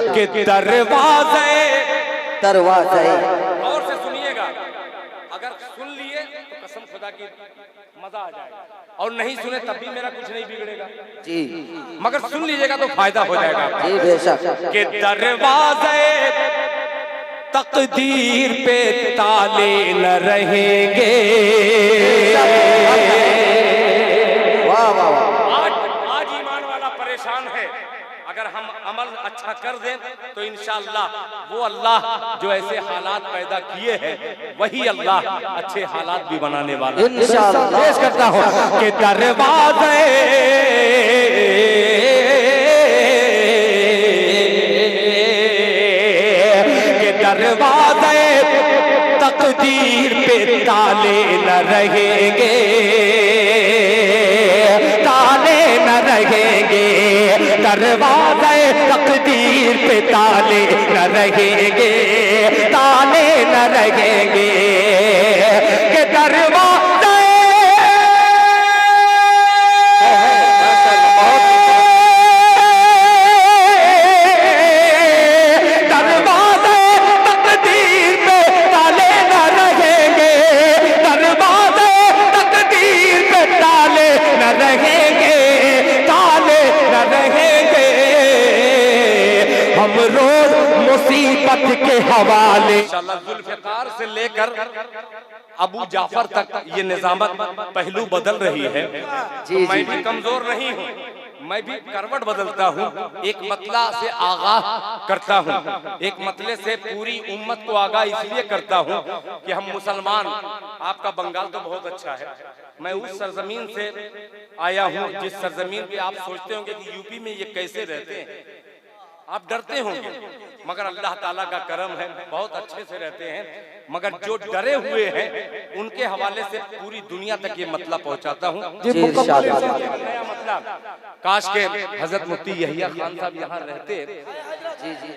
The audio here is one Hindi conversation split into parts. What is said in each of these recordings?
के दरवाजे और से सुनिएगा, अगर सुन लिए तो कसम खुदा की मजा आ जाएगा, और नहीं सुने तब भी मेरा कुछ नहीं बिगड़ेगा जी, मगर सुन लीजिएगा तो फायदा हो जाएगा जी बेशक। के दरवाजे तकदीर पे ताले न रहेंगे। वाह वाह वाह। आज ईमान वाला परेशान है, अगर हम अमल अच्छा कर दें तो इंशाअल्लाह वो अल्लाह जो ऐसे हालात पैदा किए हैं वही अल्लाह अच्छे हालात भी बनाने वाला है। इंशाअल्लाह। पेश करता हूँ कि दरवाजे दरवाजे तकदीर पे ताले न रहेंगे, ताले न रहेंगे, दरवाजे तकदीर पे ताले न रहेंगे, ताले न रहेंगे के दरवाजे के हवाले जुल्फ़िकार से लेकर अबू जाफर तक ये निजामत पहलू बदल रही है। तो मैं भी कमजोर नहीं हूँ, मैं भी करवट बदलता हूँ, एक मतला से आगाह करता हूँ, एक मतले से पूरी उम्मत को आगाह इसलिए करता हूँ कि हम मुसलमान, आपका बंगाल तो बहुत अच्छा है, मैं उस सरजमीन से आया हूँ जिस सरजमीन पे आप सोचते होंगे कि यूपी में ये कैसे रहते हैं, आप डरते होंगे, मगर अल्लाह ताला का करम है, बहुत अच्छे से रहते हैं। मगर जो डरे हुए हैं उनके हवाले से पूरी दुनिया तक ये मतलब पहुंचाता हूँ। नया मतलब, काश के हजरत मुफ्ती यहिया खान साहब यहाँ रहते जी जी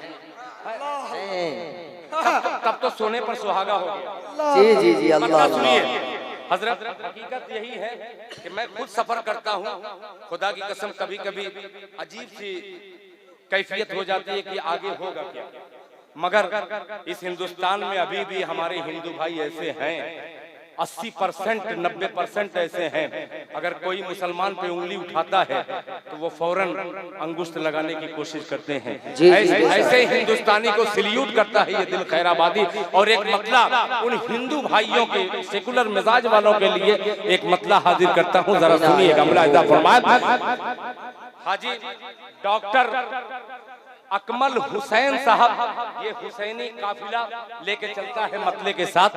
तब तो सोने पर सुहागा हो गया। जी जी जी अल्लाह। सुनिए हजरत, हकीकत यही है कि मैं खुद सफर करता हूँ, खुदा की कसम कभी कभी अजीब सी कैफियत हो जाती है कि आगे होगा क्या, मगर इस हिंदुस्तान में अभी भी हमारे हिंदू भाई ऐसे हैं, 80% 90% ऐसे हैं, अगर कोई मुसलमान पे उंगली उठाता है तो वो फौरन अंगुष्ठ लगाने की कोशिश करते हैं। ऐसे हिंदुस्तानी को सल्यूट करता है ये दिल खैराबादी। और एक मतला उन हिंदू भाइयों के सेकुलर मिजाज वालों के लिए एक मतला हाजिर करता हूँ, जरा सुनिएगा। मुलाहिजा फरमाए हाजी डॉक्टर अकमल हुसैन साहब, ये हुसैनी काफिला लेके चलता है मतले के साथ।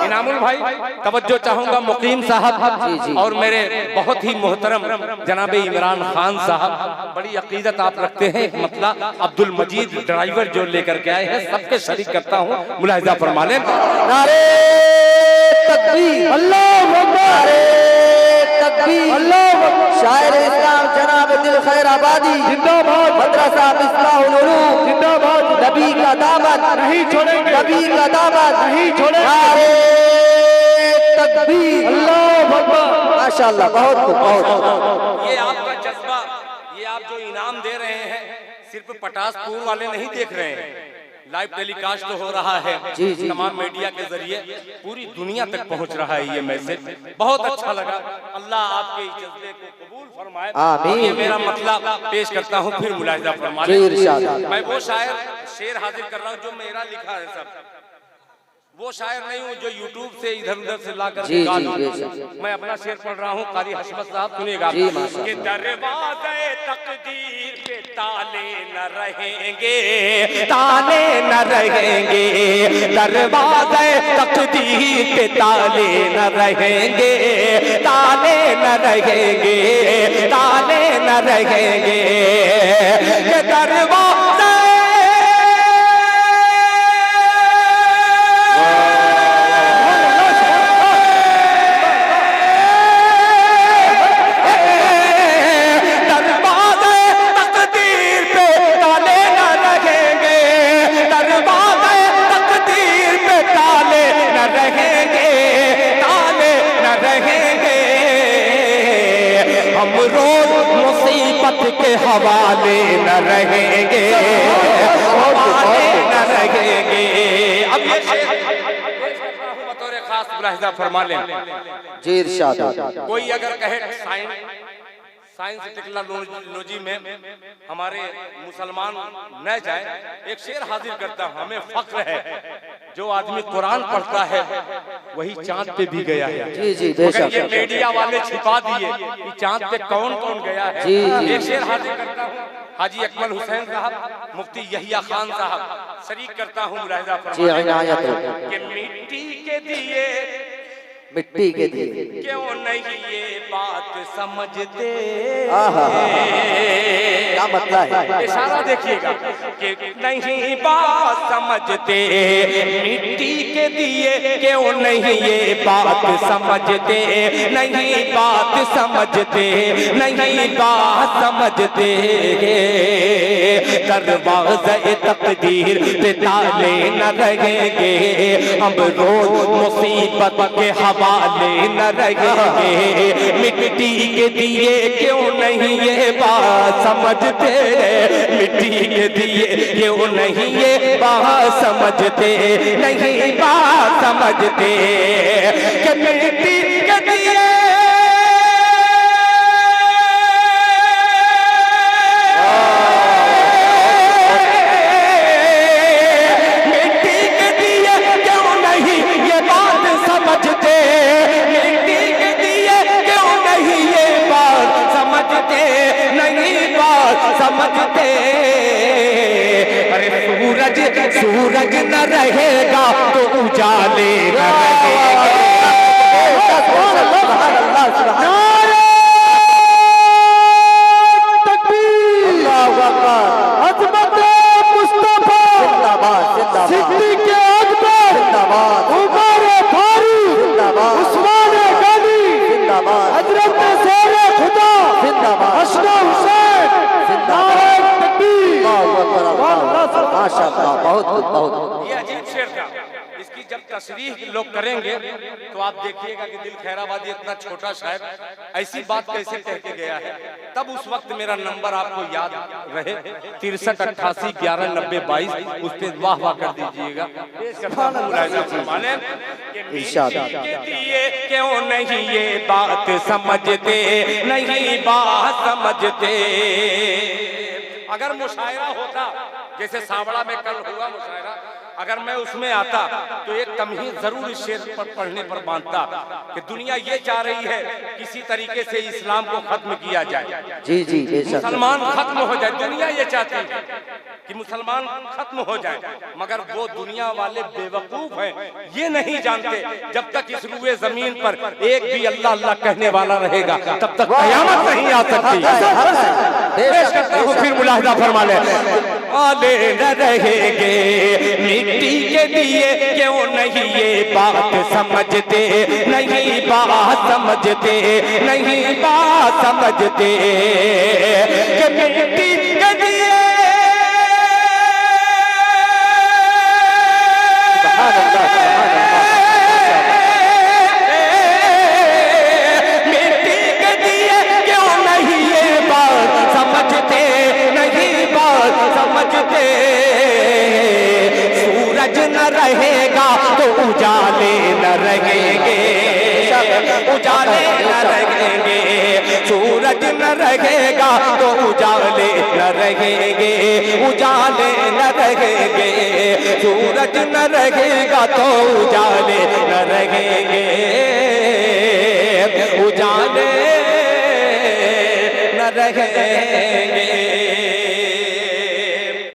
इनामुल भाई तवज्जो चाहूंगा, मुकीम साहब और मेरे बहुत ही मोहतरम जनाब इमरान खान साहब, बड़ी अकीदत आप रखते हैं, एक मतला अब्दुल मजीद ड्राइवर जो लेकर के आए हैं, सबके शरीक करता हूँ, मुलाहिजा फरमा लें। नारे तकबीर, अल्लाहु अकबर, तकबीर, अल्लाहु अकबर। शायर इस्लाम जनाब दिल खैराबादी जिंदाबाद, मदरसा मिसबाहुल उलूम जिंदाबाद, नबी का दामन नहीं छोड़ेंगे, नबी का दामन नहीं छोड़ेंगे। नारे तकबीर, अल्लाहु अकबर। माशाअल्लाह, बहुत बहुत। ये आपका जज्बा, ये आप जो इनाम दे रहे हैं सिर्फ पटासपुर वाले नहीं देख रहे हैं, लाइव टेलीकास्ट तो हो रहा है तमाम मीडिया के जरिए, पूरी दुनिया तक पहुंच रहा है ये मैसेज। बहुत अच्छा लगा, अल्लाह आपके इस जज्बे को कबूल फरमाए। आमीन। ये मेरा मतलब पेश करता हूँ, फिर मुलाहिजा फरमाए। मैं वो शायर शेर हाजिर कर रहा हूँ जो मेरा लिखा है, सब वो शायर नहीं हूँ जो यूट्यूब से इधर उधर से ला कर मैं अपना शेर पढ़ रहा हूँ। कारी हशमत साहब सुनिएगा कि दरवाज़े तकदीर पे ताले न रहेंगे, ताले न रहेंगे, दरवाज़े तकदीर पे ताले न रहेंगे, ताले न रहेंगे, ताले न रहेंगे कि दरवाज़े के हवाले न रहेंगे, खास मुलाहिजा फरमा लें। जी इरशाद। कोई अगर कहे साइंस टेक्नोलॉजी में हमारे मुसलमान न जाए, एक शेर हाजिर करता हूं, हमें फख्र है जो आदमी कुरान पढ़ता है वही चांद पे भी गया है। जी जी मगर ये मीडिया वाले छिपा दिए कि चांद पे कौन कौन गया है। जी, जी। एक शेर हाजिर करता हूँ, हाजी अकमल हुसैन साहब, मुफ्ती यहिया खान साहब, शरीक करता हूँ मुलाहिजा जी फरमाएं इनायत हो। कि मिट्टी के दिए मिट्टी के दिए क्यों नहीं ये बात समझते। आहा, क्या मतलब है? इशारा देखिएगा कि नहीं बात समझते, मिट्टी के दिए क्यों नहीं ये बात समझते, नहीं बात समझते, नहीं बात समझते। दरवाज़े तकदीर पे ताले न लगेंगे, हम रोज मुसीबत के हवाले न रहेंगे। मिट्टी के दिए क्यों नहीं ये बात समझते, मिट्टी के दिए क्यों नहीं ये बात समझते, नहीं बात समझते कि मिट्टी के दिए समझते। अरे सूरज न रहेगा तो उजाले न रहेंगे। बहुत ये अजीब शेर था। इसकी जब तशरीह लोग करेंगे तो आप देखिएगा कि दिल खैराबादी इतना छोटा शायर ऐसी बात कैसे कह के गया है। तब उस वक्त मेरा नंबर आपको याद रहे 63 88 11 90 22, उस पे वाह वाह कर दीजिएगा। क्यों नहीं ये बात समझते, नहीं बात समझते। अगर मुशायरा होता जैसे सावड़ा में कल हुआ मुशायरा, अगर मैं उसमें आता तो एक तमहीद जरूर इस शेर पर पढ़ने पर बांधता कि दुनिया ये चाह रही है किसी तरीके से इस्लाम को खत्म किया जाए। जी जी मुसलमान खत्म हो जाए, दुनिया ये चाहती है कि मुसलमान खत्म हो जाए, मगर वो दुनिया वाले बेवकूफ हैं, ये नहीं जानते जब तक इस रुए जमीन पर एक भी अल्लाह अल्लाह कहने वाला रहेगा तब तक कयामत नहीं आ सकती। पेश करता हूँ, फिर मुलाहिजा फरमा ले। आले न रहेंगे मिट्टी के दिए क्यों नहीं ये बात समझते, नहीं बात समझते, नहीं बात समझते कि मिट्टी के दिए मिट्टी के दिए क्यों नहीं ये बात समझते, नहीं बात समझते। सूरज न रहेगा तो उजाले न रहेंगे, उजाले न रहेंगे। सूरज न रहेगा तो उजाले न रहेंगे, उजाले न रहेंगे। सूरज न रहेगा तो उजाले न रहेंगे, उजाले न रहेंगे।